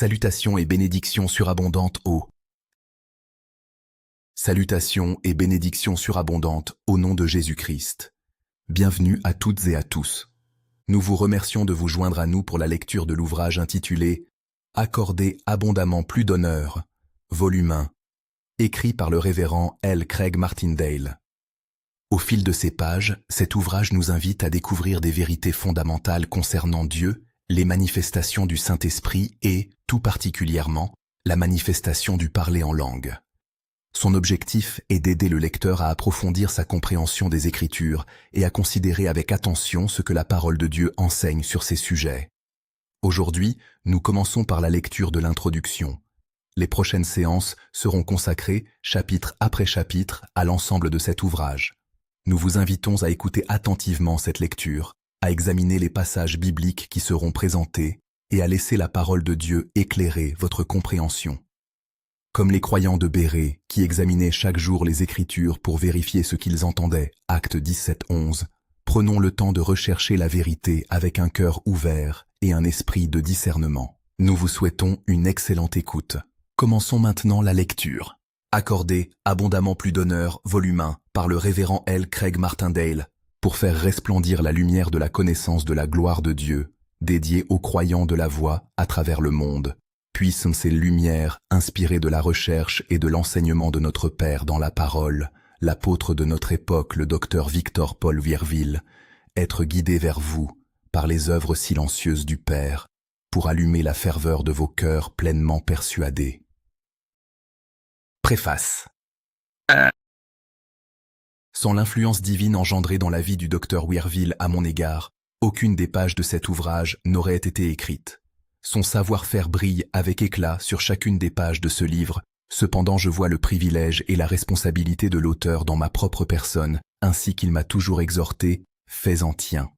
Salutations et bénédictions surabondantes au Salutations et bénédictions surabondantes au nom de Jésus-Christ. Bienvenue à toutes et à tous. Nous vous remercions de vous joindre à nous pour la lecture de l'ouvrage intitulé « Accorder abondamment plus d'honneur », volume 1, écrit par le révérend L. Craig Martindale. Au fil de ces pages, cet ouvrage nous invite à découvrir des vérités fondamentales concernant Dieu, les manifestations du Saint-Esprit et, tout particulièrement, la manifestation du parler en langue. Son objectif est d'aider le lecteur à approfondir sa compréhension des Écritures et à considérer avec attention ce que la parole de Dieu enseigne sur ces sujets. Aujourd'hui, nous commençons par la lecture de l'introduction. Les prochaines séances seront consacrées, chapitre après chapitre, à l'ensemble de cet ouvrage. Nous vous invitons à écouter attentivement cette lecture, à examiner les passages bibliques qui seront présentés et à laisser la parole de Dieu éclairer votre compréhension. Comme les croyants de Bérée, qui examinaient chaque jour les Écritures pour vérifier ce qu'ils entendaient, Actes 17-11, prenons le temps de rechercher la vérité avec un cœur ouvert et un esprit de discernement. Nous vous souhaitons une excellente écoute. Commençons maintenant la lecture. Accorder abondamment plus d'honneur, volume 1, par le révérend L. Craig Martindale, pour faire resplendir la lumière de la connaissance de la gloire de Dieu, dédiée aux croyants de la voix à travers le monde. Puissent ces lumières, inspirées de la recherche et de l'enseignement de notre Père dans la parole, l'apôtre de notre époque, le docteur Victor Paul Wierville, être guidés vers vous par les œuvres silencieuses du Père, pour allumer la ferveur de vos cœurs pleinement persuadés. Préface. Sans l'influence divine engendrée dans la vie du docteur Wierville à mon égard, aucune des pages de cet ouvrage n'aurait été écrite. Son savoir-faire brille avec éclat sur chacune des pages de ce livre, cependant je vois le privilège et la responsabilité de l'auteur dans ma propre personne, ainsi qu'il m'a toujours exhorté, fais-en tien.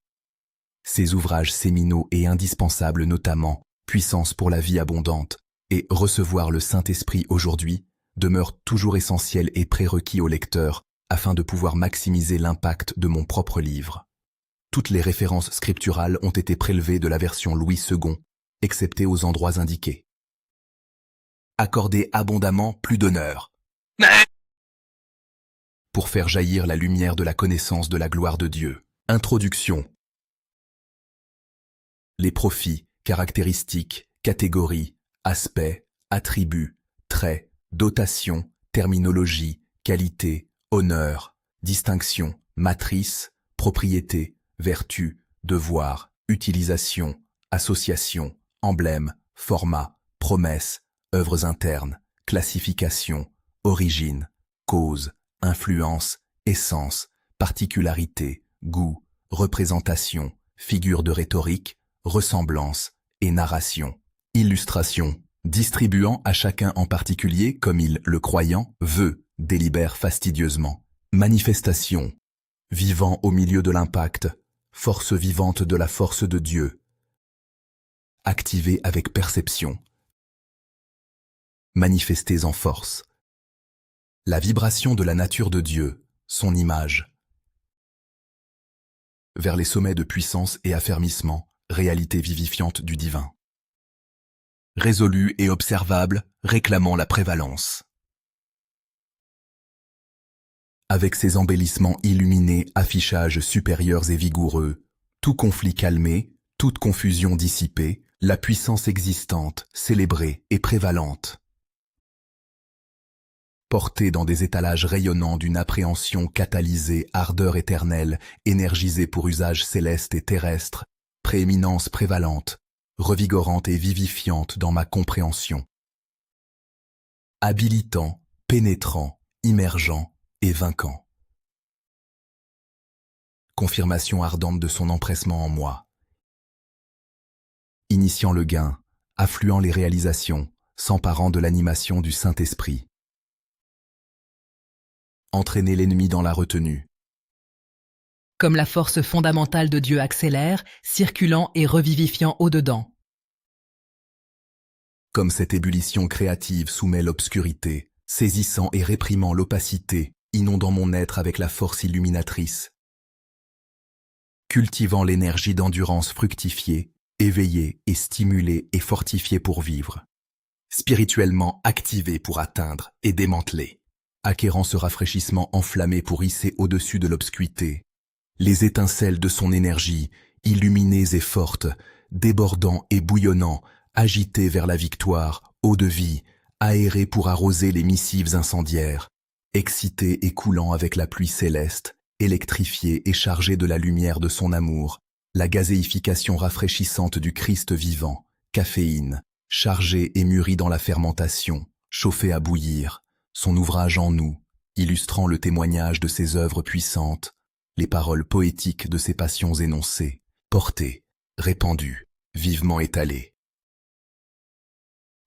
Ces ouvrages séminaux et indispensables notamment, Puissance pour la vie abondante, et Recevoir le Saint-Esprit aujourd'hui, demeurent toujours essentiels et prérequis au lecteur, afin de pouvoir maximiser l'impact de mon propre livre. Toutes les références scripturales ont été prélevées de la version Louis II, excepté aux endroits indiqués. Accorder abondamment plus d'honneur. Pour faire jaillir la lumière de la connaissance de la gloire de Dieu. Introduction. Les profits, caractéristiques, catégories, aspects, attributs, traits, dotation, terminologie, qualité, honneur, distinction, matrice, propriété, vertu, devoir, utilisation, association, emblème, format, promesse, œuvres internes, classification, origine, cause, influence, essence, particularité, goût, représentation, figure de rhétorique, ressemblance et narration. Illustration, distribuant à chacun en particulier comme il, le croyant, veut, délibère fastidieusement. Manifestation, vivant au milieu de l'impact, force vivante de la force de Dieu. Activez avec perception. Manifestez en force. La vibration de la nature de Dieu, son image. Vers les sommets de puissance et affermissement, réalité vivifiante du divin. Résolu et observable, réclamant la prévalence. Avec ses embellissements illuminés, affichages supérieurs et vigoureux, tout conflit calmé, toute confusion dissipée, la puissance existante, célébrée et prévalente. Portée dans des étalages rayonnants d'une appréhension catalysée, ardeur éternelle, énergisée pour usage céleste et terrestre, prééminence prévalente, revigorante et vivifiante dans ma compréhension. Habilitant, pénétrant, immergeant et vainquant. Confirmation ardente de son empressement en moi. Initiant le gain, affluant les réalisations, s'emparant de l'animation du Saint-Esprit. Entraîner l'ennemi dans la retenue. Comme la force fondamentale de Dieu accélère, circulant et revivifiant au-dedans. Comme cette ébullition créative soumet l'obscurité, saisissant et réprimant l'opacité, inondant mon être avec la force illuminatrice. Cultivant l'énergie d'endurance fructifiée, éveillée et stimulée et fortifiée pour vivre. spirituellement activé pour atteindre et démanteler, acquérant ce rafraîchissement enflammé pour hisser au-dessus de l'obscurité. Les étincelles de son énergie, illuminées et fortes, débordant et bouillonnant, agitées vers la victoire, eau de vie, aérées pour arroser les missives incendiaires, excitées et coulant avec la pluie céleste, électrifiées et chargées de la lumière de son amour, la gazéification rafraîchissante du Christ vivant, caféine, chargée et mûrie dans la fermentation, chauffée à bouillir, son ouvrage en nous, illustrant le témoignage de ses œuvres puissantes, les paroles poétiques de ses passions énoncées, portées, répandues, vivement étalées.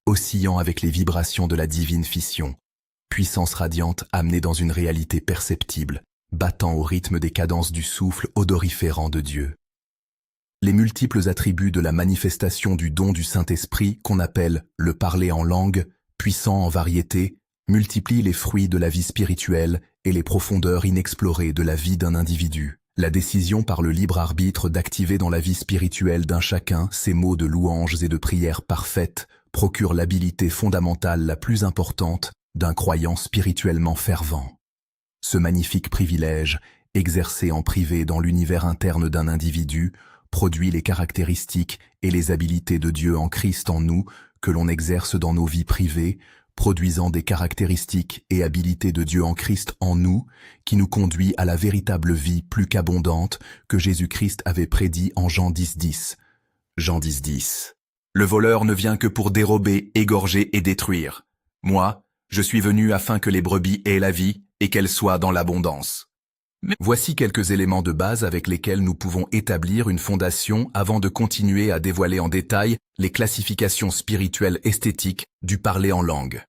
Oscillant avec les vibrations de la divine fission, puissance radiante amenée dans une réalité perceptible, battant au rythme des cadences du souffle odoriférant de Dieu. Les multiples attributs de la manifestation du don du Saint-Esprit qu'on appelle le parler en langue, puissant en variété, multiplient les fruits de la vie spirituelle et les profondeurs inexplorées de la vie d'un individu. La décision par le libre arbitre d'activer dans la vie spirituelle d'un chacun ces mots de louanges et de prières parfaites procure l'habilité fondamentale la plus importante d'un croyant spirituellement fervent. Ce magnifique privilège, exercé en privé dans l'univers interne d'un individu, produit les caractéristiques et les habilités de Dieu en Christ en nous que l'on exerce dans nos vies privées, produisant des caractéristiques et habilités de Dieu en Christ en nous, qui nous conduit à la véritable vie plus qu'abondante que Jésus-Christ avait prédit en Jean 10:10. Jean 10:10. Le voleur ne vient que pour dérober, égorger et détruire. Moi, je suis venu afin que les brebis aient la vie et qu'elles soient dans l'abondance. Voici quelques éléments de base avec lesquels nous pouvons établir une fondation avant de continuer à dévoiler en détail les classifications spirituelles esthétiques du parler en langue.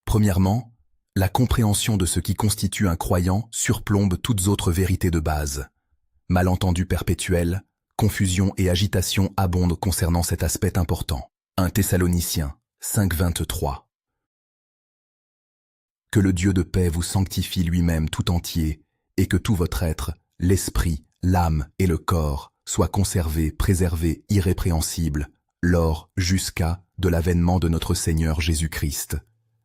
Premièrement, la compréhension de ce qui constitue un croyant surplombe toutes autres vérités de base. Malentendus perpétuels, confusion et agitation abondent concernant cet aspect important. 1 Thessaloniciens 5:23. Que le Dieu de paix vous sanctifie lui-même tout entier, et que tout votre être, l'esprit, l'âme et le corps, soient conservés, préservés, irrépréhensibles, lors jusqu'à de l'avènement de notre Seigneur Jésus-Christ.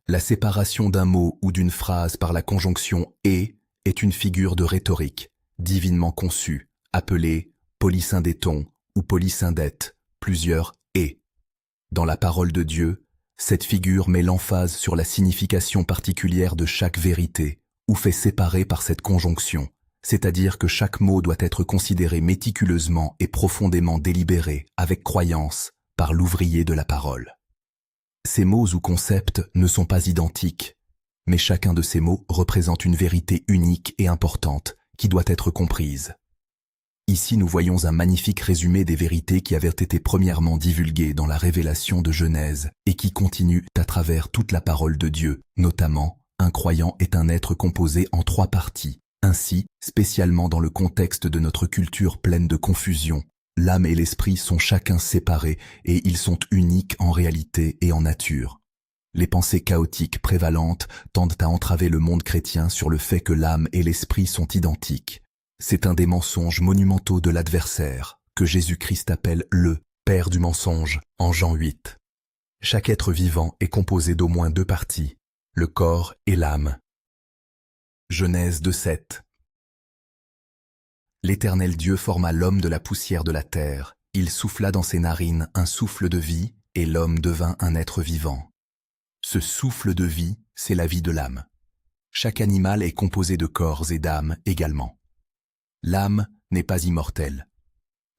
La séparation d'un mot ou d'une phrase par la conjonction « et » est une figure de rhétorique, divinement conçue, appelée polysyndéton ou polysyndète, plusieurs « et ». Dans la parole de Dieu, cette figure met l'emphase sur la signification particulière de chaque vérité, ou fait séparer par cette conjonction, c'est-à-dire que chaque mot doit être considéré méticuleusement et profondément délibéré, avec croyance, par l'ouvrier de la parole. Ces mots ou concepts ne sont pas identiques, mais chacun de ces mots représente une vérité unique et importante qui doit être comprise. Ici nous voyons un magnifique résumé des vérités qui avaient été premièrement divulguées dans la révélation de Genèse et qui continuent à travers toute la parole de Dieu, notamment un croyant est un être composé en 3 parties. Ainsi, spécialement dans le contexte de notre culture pleine de confusion, l'âme et l'esprit sont chacun séparés et ils sont uniques en réalité et en nature. Les pensées chaotiques prévalentes tendent à entraver le monde chrétien sur le fait que l'âme et l'esprit sont identiques. C'est un des mensonges monumentaux de l'adversaire, que Jésus-Christ appelle le « Père du mensonge » en Jean 8. Chaque être vivant est composé d'au moins 2 parties, le corps et l'âme. Genèse 2:7. L'Éternel Dieu forma l'homme de la poussière de la terre, il souffla dans ses narines un souffle de vie, et l'homme devint un être vivant. Ce souffle de vie, c'est la vie de l'âme. Chaque animal est composé de corps et d'âme également. L'âme n'est pas immortelle.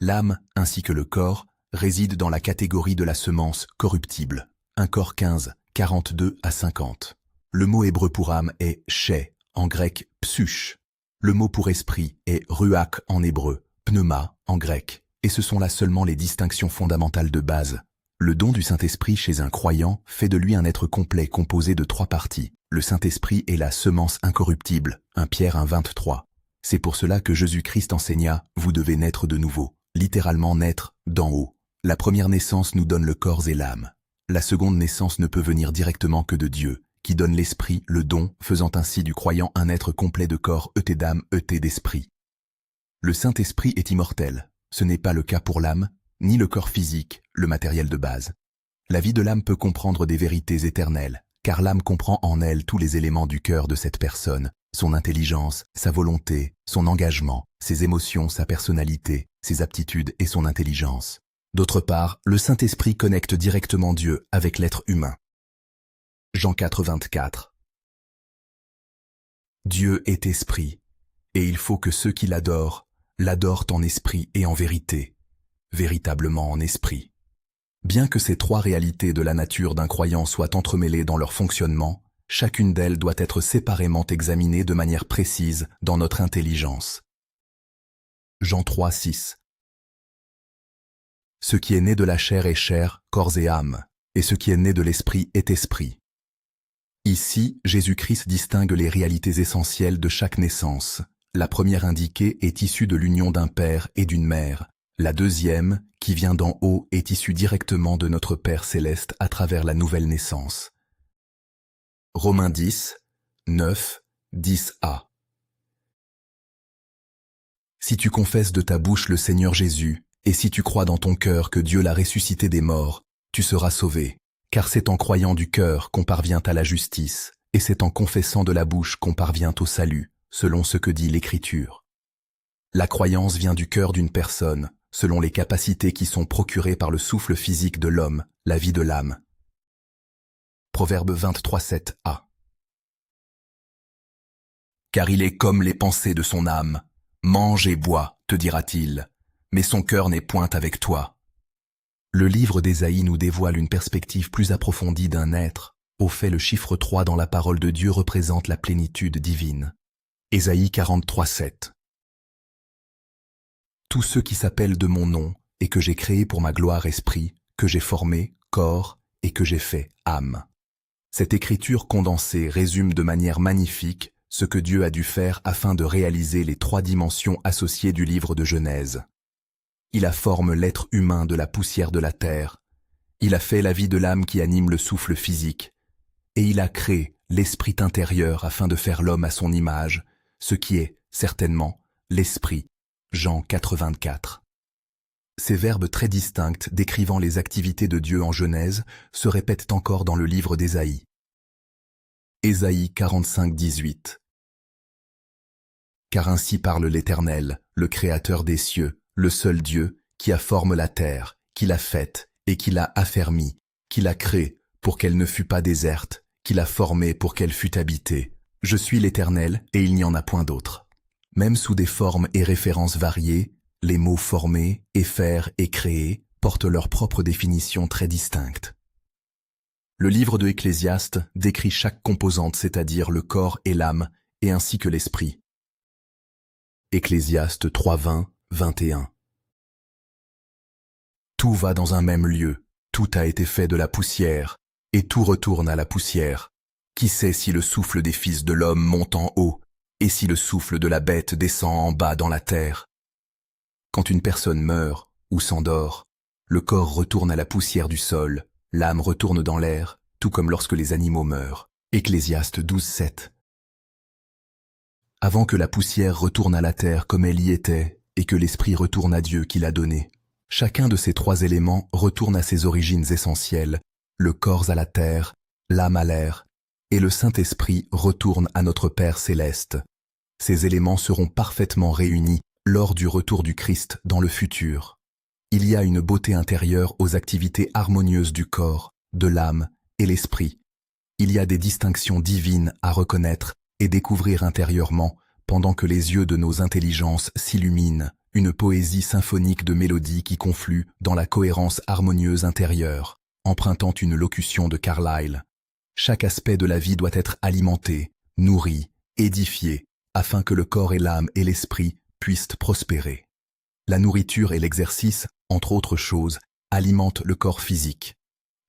L'âme, ainsi que le corps, réside dans la catégorie de la semence corruptible. 1 Cor 15, 42-50. Le mot hébreu pour âme est « shay », en grec « psyche ». Le mot pour esprit est « ruach » en hébreu, « pneuma » en grec, et ce sont là seulement les distinctions fondamentales de base. Le don du Saint-Esprit chez un croyant fait de lui un être complet composé de 3 parties. Le Saint-Esprit est la semence incorruptible, 1 Pierre 1:23. C'est pour cela que Jésus-Christ enseigna « Vous devez naître de nouveau », littéralement naître d'en haut. La première naissance nous donne le corps et l'âme. La seconde naissance ne peut venir directement que de Dieu, qui donne l'esprit, le don, faisant ainsi du croyant un être complet de corps, d'âme, d'esprit. Le Saint-Esprit est immortel. Ce n'est pas le cas pour l'âme, ni le corps physique, le matériel de base. La vie de l'âme peut comprendre des vérités éternelles, car l'âme comprend en elle tous les éléments du cœur de cette personne, son intelligence, sa volonté, son engagement, ses émotions, sa personnalité, ses aptitudes et son intelligence. D'autre part, le Saint-Esprit connecte directement Dieu avec l'être humain. Jean 4, 24. Dieu est esprit, et il faut que ceux qui l'adorent en esprit et en vérité, véritablement en esprit. Bien que ces trois réalités de la nature d'un croyant soient entremêlées dans leur fonctionnement, chacune d'elles doit être séparément examinée de manière précise dans notre intelligence. Jean 3, 6. Ce qui est né de la chair est chair, corps et âme, et ce qui est né de l'esprit est esprit. Ici, Jésus-Christ distingue les réalités essentielles de chaque naissance. La première indiquée est issue de l'union d'un père et d'une mère. La deuxième, qui vient d'en haut, est issue directement de notre Père céleste à travers la nouvelle naissance. Romains 10, 9, 10a. Si tu confesses de ta bouche le Seigneur Jésus, et si tu crois dans ton cœur que Dieu l'a ressuscité des morts, tu seras sauvé. Car c'est en croyant du cœur qu'on parvient à la justice, et c'est en confessant de la bouche qu'on parvient au salut, selon ce que dit l'Écriture. La croyance vient du cœur d'une personne, selon les capacités qui sont procurées par le souffle physique de l'homme, la vie de l'âme. Proverbe 23, 7a. Car il est comme les pensées de son âme. Mange et bois, te dira-t-il, mais son cœur n'est point avec toi. Le livre d'Ésaïe nous dévoile une perspective plus approfondie d'un être. Au fait, le chiffre 3 dans la parole de Dieu représente la plénitude divine. Ésaïe 43, 7. Tous ceux qui s'appellent de mon nom, et que j'ai créé pour ma gloire esprit, que j'ai formé, corps, et que j'ai fait, âme. Cette écriture condensée résume de manière magnifique ce que Dieu a dû faire afin de réaliser les trois dimensions associées du livre de Genèse. Il a formé l'être humain de la poussière de la terre. Il a fait la vie de l'âme qui anime le souffle physique. Et il a créé l'esprit intérieur afin de faire l'homme à son image, ce qui est, certainement, l'esprit. Jean 4, 24. Ces verbes très distincts décrivant les activités de Dieu en Genèse se répètent encore dans le livre d'Ésaïe. Ésaïe 45, 18. Car ainsi parle l'Éternel, le Créateur des cieux, le seul Dieu, qui a formé la terre, qui l'a faite et qui l'a affermie, qui l'a créée pour qu'elle ne fût pas déserte, qui l'a formée pour qu'elle fût habitée. Je suis l'Éternel et il n'y en a point d'autre. Même sous des formes et références variées, les mots former, et faire et créer portent leur propre définition très distincte. Le livre de Ecclésiaste décrit chaque composante, c'est-à-dire le corps et l'âme, et ainsi que l'esprit. Ecclésiaste 3, 20, 21. Tout va dans un même lieu, tout a été fait de la poussière, et tout retourne à la poussière. Qui sait si le souffle des fils de l'homme monte en haut, et si le souffle de la bête descend en bas dans la terre? Quand une personne meurt ou s'endort, le corps retourne à la poussière du sol, l'âme retourne dans l'air, tout comme lorsque les animaux meurent. Ecclésiaste 12, 7. Avant que la poussière retourne à la terre comme elle y était, et que l'esprit retourne à Dieu qui l'a donné, chacun de ces trois éléments retourne à ses origines essentielles, le corps à la terre, l'âme à l'air, et le Saint-Esprit retourne à notre Père céleste. Ces éléments seront parfaitement réunis lors du retour du Christ dans le futur. Il y a une beauté intérieure aux activités harmonieuses du corps, de l'âme et l'esprit. Il y a des distinctions divines à reconnaître et découvrir intérieurement pendant que les yeux de nos intelligences s'illuminent, une poésie symphonique de mélodies qui conflue dans la cohérence harmonieuse intérieure, empruntant une locution de Carlyle. Chaque aspect de la vie doit être alimenté, nourri, édifié, afin que le corps et l'âme et l'esprit puissent prospérer. La nourriture et l'exercice, entre autres choses, alimentent le corps physique.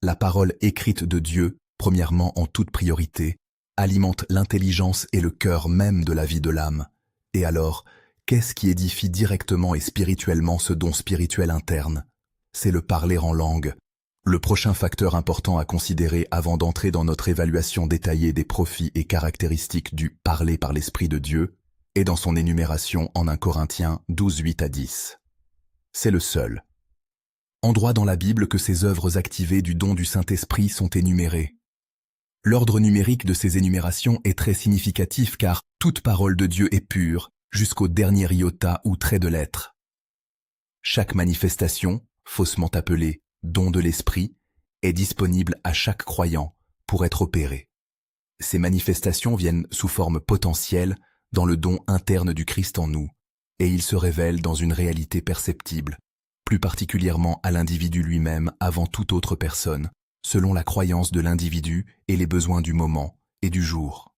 La parole écrite de Dieu, premièrement en toute priorité, alimente l'intelligence et le cœur même de la vie de l'âme. Et alors, qu'est-ce qui édifie directement et spirituellement ce don spirituel interne? C'est le parler en langue. Le prochain facteur important à considérer avant d'entrer dans notre évaluation détaillée des profits et caractéristiques du « parler par l'Esprit de Dieu » est dans son énumération en 1 Corinthiens 12, 8 à 10. C'est le seul. endroit dans la Bible que ces œuvres activées du don du Saint-Esprit sont énumérées. L'ordre numérique de ces énumérations est très significatif car toute parole de Dieu est pure, jusqu'au dernier iota ou trait de lettre. Chaque manifestation, faussement appelée don de l'Esprit, est disponible à chaque croyant pour être opérée. Ces manifestations viennent sous forme potentielle dans le don interne du Christ en nous, et ils se révèlent dans une réalité perceptible, plus particulièrement à l'individu lui-même avant toute autre personne, selon la croyance de l'individu et les besoins du moment et du jour.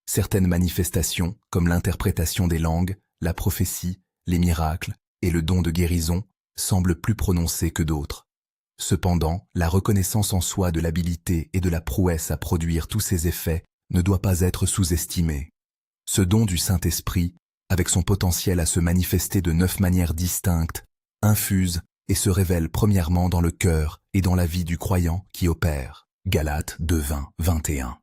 Certaines manifestations, comme l'interprétation des langues, la prophétie, les miracles et le don de guérison, semblent plus prononcées que d'autres. Cependant, la reconnaissance en soi de l'habilité et de la prouesse à produire tous ces effets ne doit pas être sous-estimée. Ce don du Saint-Esprit, avec son potentiel à se manifester de 9 manières distinctes, infuse et se révèle premièrement dans le cœur et dans la vie du croyant qui opère. Galates 2, 20, 21.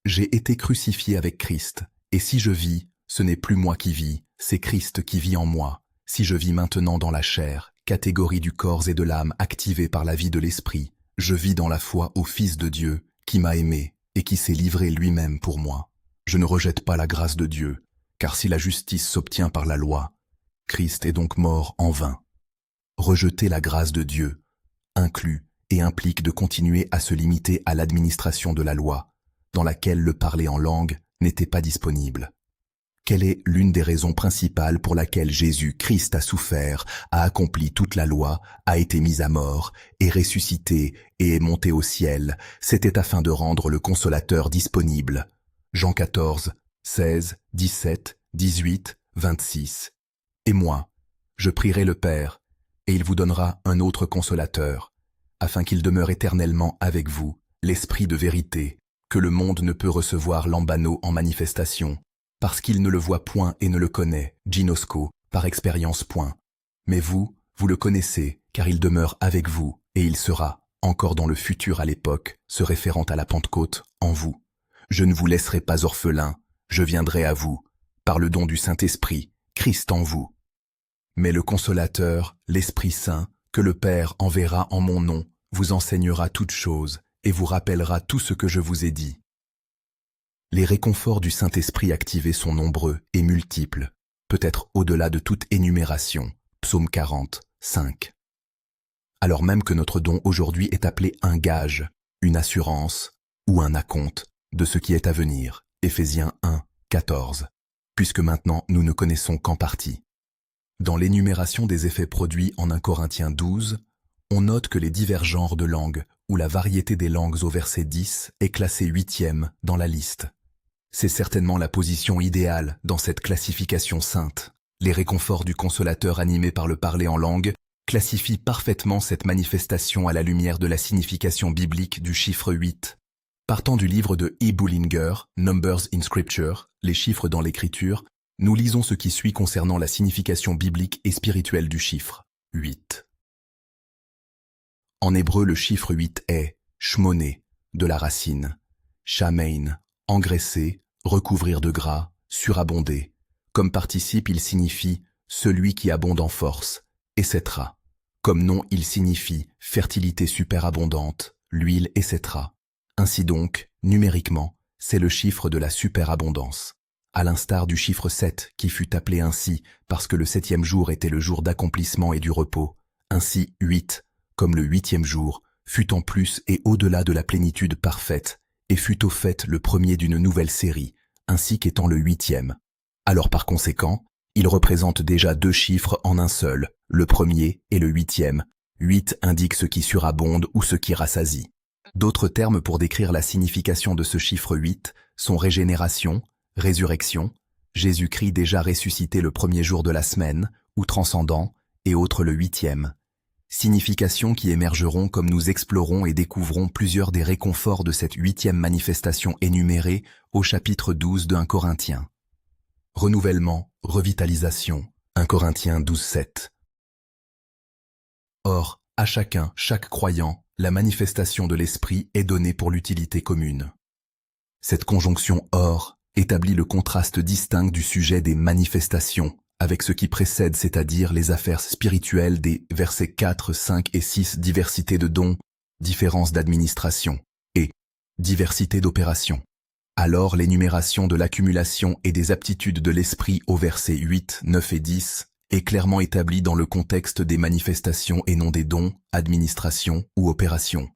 J'ai été crucifié avec Christ, et si je vis, ce n'est plus moi qui vis, c'est Christ qui vit en moi. Si je vis maintenant dans la chair, catégorie du corps et de l'âme activée par la vie de l'esprit, je vis dans la foi au Fils de Dieu, qui m'a aimé et qui s'est livré lui-même pour moi. Je ne rejette pas la grâce de Dieu, car si la justice s'obtient par la loi, Christ est donc mort en vain. Rejeter la grâce de Dieu inclut et implique de continuer à se limiter à l'administration de la loi, dans laquelle le parler en langue n'était pas disponible. Quelle est l'une des raisons principales pour laquelle Jésus-Christ a souffert, a accompli toute la loi, a été mis à mort, est ressuscité et est monté au ciel? C'était afin de rendre le Consolateur disponible. Jean 14, 16, 17, 18, 26. Et moi, je prierai le Père, et il vous donnera un autre Consolateur, afin qu'il demeure éternellement avec vous, l'Esprit de vérité, que le monde ne peut recevoir lambano en manifestation, parce qu'il ne le voit point et ne le connaît, Ginosco, par expérience point. Mais vous, vous le connaissez, car il demeure avec vous, et il sera, encore dans le futur à l'époque, se référant à la Pentecôte, en vous. Je ne vous laisserai pas orphelin, je viendrai à vous, par le don du Saint-Esprit, Christ en vous. Mais le Consolateur, l'Esprit Saint, que le Père enverra en mon nom, vous enseignera toutes choses, et vous rappellera tout ce que je vous ai dit. Les réconforts du Saint-Esprit activés sont nombreux et multiples, peut-être au-delà de toute énumération. Psaume 40, 5. Alors même que notre don aujourd'hui est appelé un gage, une assurance ou un acompte de ce qui est à venir. Éphésiens 1, 14. Puisque maintenant nous ne connaissons qu'en partie. Dans l'énumération des effets produits en 1 Corinthiens 12, on note que les divers genres de langues ou la variété des langues au verset 10 est classée 8e dans la liste. C'est certainement la position idéale dans cette classification sainte. Les réconforts du Consolateur animés par le parler en langue classifient parfaitement cette manifestation à la lumière de la signification biblique du chiffre 8. Partant du livre de E. Bullinger, Numbers in Scripture, les chiffres dans l'écriture, nous lisons ce qui suit concernant la signification biblique et spirituelle du chiffre 8. En hébreu, le chiffre 8 est shmoné, de la racine, shamein, engraisser, recouvrir de gras, surabonder. Comme participe, il signifie celui qui abonde en force, etc. Comme nom, il signifie fertilité superabondante, l'huile, etc. Ainsi donc, numériquement, c'est le chiffre de la superabondance. À l'instar du chiffre 7 qui fut appelé ainsi parce que le 7e jour était le jour d'accomplissement et du repos. Ainsi 8, comme le 8e jour, fut en plus et au-delà de la plénitude parfaite, et fut au fait le premier d'une nouvelle série, ainsi qu'étant le 8e. Alors par conséquent, il représente déjà 2 chiffres en un seul, le premier et le 8e. 8 indique ce qui surabonde ou ce qui rassasie. D'autres termes pour décrire la signification de ce chiffre 8 sont régénération, résurrection, Jésus-Christ déjà ressuscité le premier jour de la semaine, ou transcendant, et autres le 8e. Significations qui émergeront comme nous explorons et découvrons plusieurs des réconforts de cette 8e manifestation énumérée au chapitre 12 de 1 Corinthiens. Renouvellement, revitalisation, 1 Corinthiens 12, 7. Or, à chacun, chaque croyant, la manifestation de l'Esprit est donnée pour l'utilité commune. Cette conjonction « or » établit le contraste distinct du sujet des manifestations avec ce qui précède, c'est-à-dire les affaires spirituelles des versets 4, 5 et 6, diversité de dons, différence d'administration et diversité d'opérations. Alors l'énumération de l'accumulation et des aptitudes de l'esprit aux versets 8, 9 et 10 est clairement établie dans le contexte des manifestations et non des dons, administration ou opérations.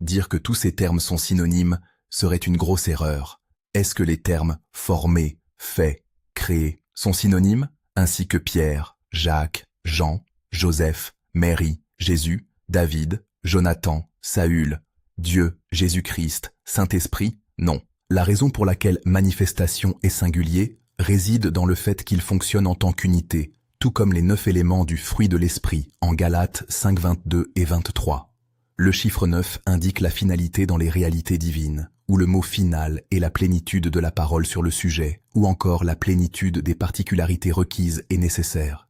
Dire que tous ces termes sont synonymes serait une grosse erreur. Est-ce que les termes « former »,« fait »,« créer » sont synonymes, ainsi que Pierre, Jacques, Jean, Joseph, Marie, Jésus, David, Jonathan, Saül, Dieu, Jésus-Christ, Saint-Esprit? Non. La raison pour laquelle manifestation est singulier réside dans le fait qu'il fonctionne en tant qu'unité, tout comme les 9 éléments du fruit de l'esprit en Galates 5, 22 et 23. Le chiffre 9 indique la finalité dans les réalités divines, où le mot final est la plénitude de la parole sur le sujet, ou encore la plénitude des particularités requises et nécessaires.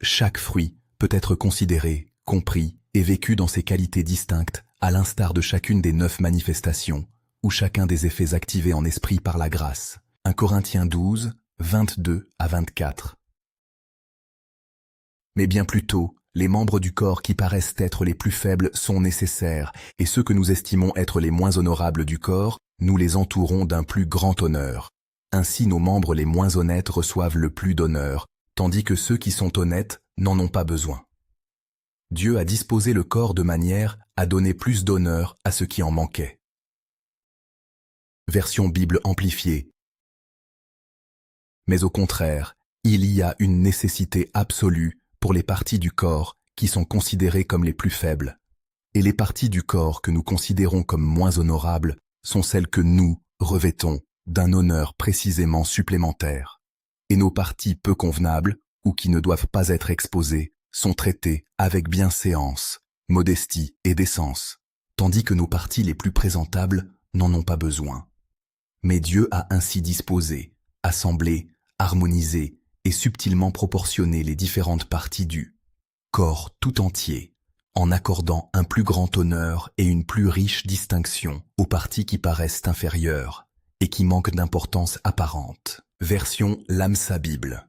Chaque fruit peut être considéré, compris et vécu dans ses qualités distinctes, à l'instar de chacune des 9 manifestations, ou chacun des effets activés en esprit par la grâce. 1 Corinthiens 12, 22 à 24. Mais bien plutôt, les membres du corps qui paraissent être les plus faibles sont nécessaires, et ceux que nous estimons être les moins honorables du corps, nous les entourons d'un plus grand honneur. Ainsi nos membres les moins honnêtes reçoivent le plus d'honneur, tandis que ceux qui sont honnêtes n'en ont pas besoin. Dieu a disposé le corps de manière à donner plus d'honneur à ceux qui en manquaient. Version Bible amplifiée. Mais au contraire, il y a une nécessité absolue pour les parties du corps qui sont considérées comme les plus faibles. Et les parties du corps que nous considérons comme moins honorables sont celles que nous revêtons d'un honneur précisément supplémentaire. Et nos parties peu convenables, ou qui ne doivent pas être exposées, sont traitées avec bienséance, modestie et décence, tandis que nos parties les plus présentables n'en ont pas besoin. Mais Dieu a ainsi disposé, assemblé, harmonisé et subtilement proportionné les différentes parties du corps tout entier, en accordant un plus grand honneur et une plus riche distinction aux parties qui paraissent inférieures et qui manquent d'importance apparente. Version Lamsa Bible.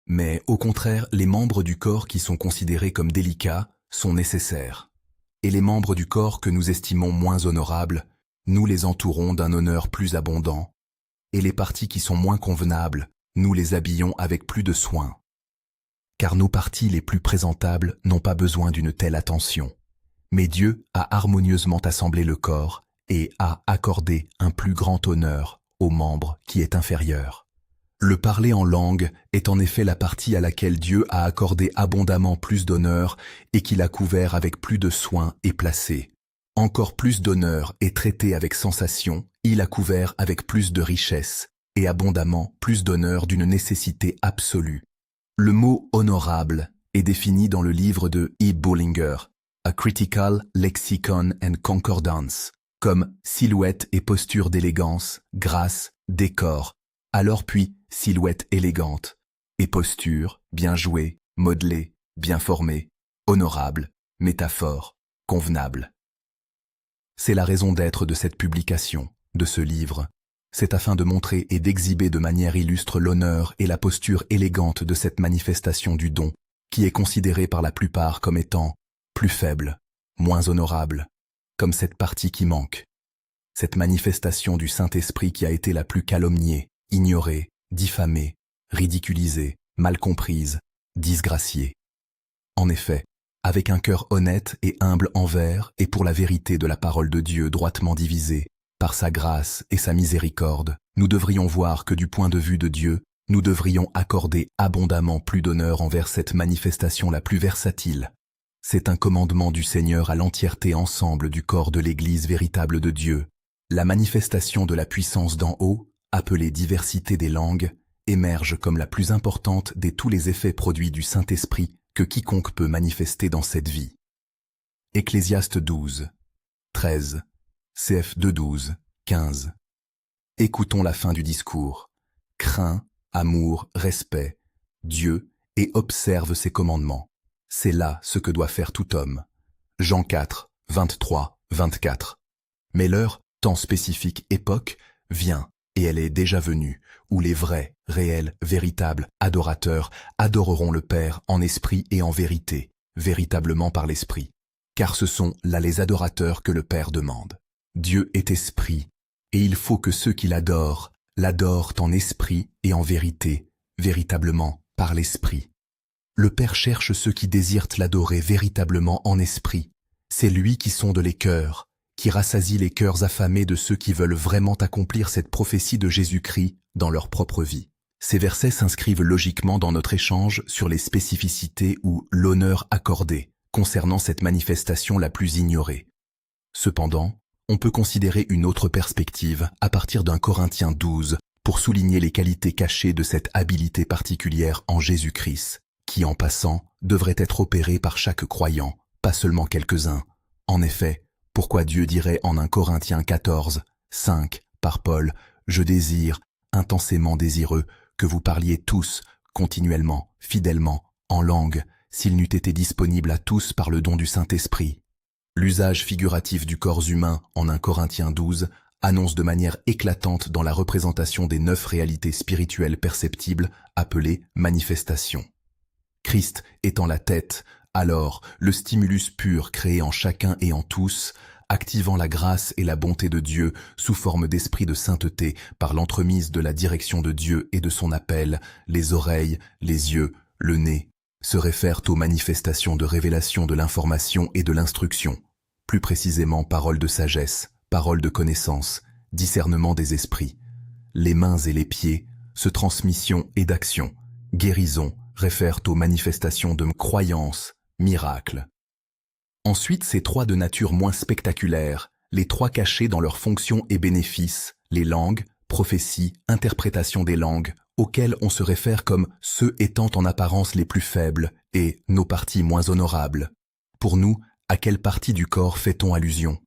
Mais au contraire, les membres du corps qui sont considérés comme délicats sont nécessaires. Et les membres du corps que nous estimons moins honorables, nous les entourons d'un honneur plus abondant, et les parties qui sont moins convenables, nous les habillons avec plus de soin. Car nos parties les plus présentables n'ont pas besoin d'une telle attention. Mais Dieu a harmonieusement assemblé le corps et a accordé un plus grand honneur au membre qui est inférieur. Le parler en langue est en effet la partie à laquelle Dieu a accordé abondamment plus d'honneur et qu'il a couvert avec plus de soin et placé. Encore plus d'honneur est traité avec sensation, il a couvert avec plus de richesse, et abondamment plus d'honneur d'une nécessité absolue. Le mot « honorable » est défini dans le livre de E. Bullinger, A Critical Lexicon and Concordance, comme silhouette et posture d'élégance, grâce, décor, alors puis silhouette élégante, et posture, bien jouée, modelée, bien formée, honorable, métaphore, convenable. C'est la raison d'être de cette publication, de ce livre. C'est afin de montrer et d'exhiber de manière illustre l'honneur et la posture élégante de cette manifestation du don, qui est considérée par la plupart comme étant plus faible, moins honorable, comme cette partie qui manque. Cette manifestation du Saint-Esprit qui a été la plus calomniée, ignorée, diffamée, ridiculisée, mal comprise, disgraciée. En effet, avec un cœur honnête et humble envers et pour la vérité de la parole de Dieu droitement divisée, par sa grâce et sa miséricorde, nous devrions voir que du point de vue de Dieu, nous devrions accorder abondamment plus d'honneur envers cette manifestation la plus versatile. C'est un commandement du Seigneur à l'entièreté ensemble du corps de l'Église véritable de Dieu. La manifestation de la puissance d'en haut, appelée diversité des langues, émerge comme la plus importante des tous les effets produits du Saint-Esprit que quiconque peut manifester dans cette vie. Ecclésiaste 12, 13, CF 2, 12, 15. Écoutons la fin du discours. Crains, amour, respect, Dieu, et observe ses commandements. C'est là ce que doit faire tout homme. Jean 4, 23, 24. Mais l'heure, temps spécifique, époque, vient, et elle est déjà venue, où les vrais, réels, véritables adorateurs adoreront le Père en esprit et en vérité, véritablement par l'Esprit. Car ce sont là les adorateurs que le Père demande. Dieu est esprit, et il faut que ceux qui l'adorent en esprit et en vérité, véritablement par l'Esprit. Le Père cherche ceux qui désirent l'adorer véritablement en esprit. C'est lui qui sonde les cœurs, qui rassasie les cœurs affamés de ceux qui veulent vraiment accomplir cette prophétie de Jésus-Christ dans leur propre vie. Ces versets s'inscrivent logiquement dans notre échange sur les spécificités ou l'honneur accordé concernant cette manifestation la plus ignorée. Cependant, on peut considérer une autre perspective à partir d'un Corinthiens 12 pour souligner les qualités cachées de cette habilité particulière en Jésus-Christ, qui en passant devrait être opérée par chaque croyant, pas seulement quelques-uns. En effet, pourquoi Dieu dirait en 1 Corinthiens 14, 5, par Paul, « Je désire, intensément désireux, que vous parliez tous, continuellement, fidèlement, en langue, s'il n'eût été disponible à tous par le don du Saint-Esprit. » L'usage figuratif du corps humain en 1 Corinthiens 12 annonce de manière éclatante dans la représentation des 9 réalités spirituelles perceptibles appelées manifestations. Christ étant la tête, alors le stimulus pur créé en chacun et en tous, activant la grâce et la bonté de Dieu sous forme d'esprit de sainteté par l'entremise de la direction de Dieu et de son appel, les oreilles, les yeux, le nez, se réfèrent aux manifestations de révélation de l'information et de l'instruction, plus précisément paroles de sagesse, paroles de connaissance, discernement des esprits. Les mains et les pieds, se transmission et d'action, guérison, réfèrent aux manifestations de croyance, miracles. Ensuite, ces 3 de nature moins spectaculaire, les 3 cachés dans leurs fonctions et bénéfices, les langues, prophéties, interprétation des langues, auxquels on se réfère comme ceux étant en apparence les plus faibles et nos parties moins honorables. Pour nous, à quelle partie du corps fait-on allusion?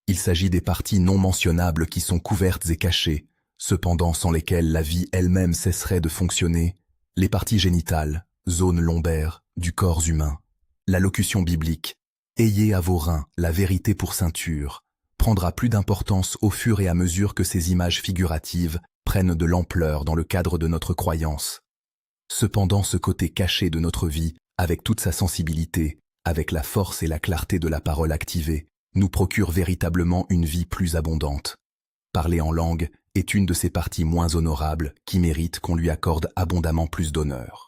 Il s'agit des parties non mentionnables qui sont couvertes et cachées, cependant sans lesquelles la vie elle-même cesserait de fonctionner, les parties génitales, zone lombaire, du corps humain. La locution biblique « Ayez à vos reins la vérité pour ceinture » prendra plus d'importance au fur et à mesure que ces images figuratives prennent de l'ampleur dans le cadre de notre croyance. Cependant, ce côté caché de notre vie, avec toute sa sensibilité, avec la force et la clarté de la parole activée, nous procure véritablement une vie plus abondante. Parler en langue est une de ces parties moins honorables qui méritent qu'on lui accorde abondamment plus d'honneur.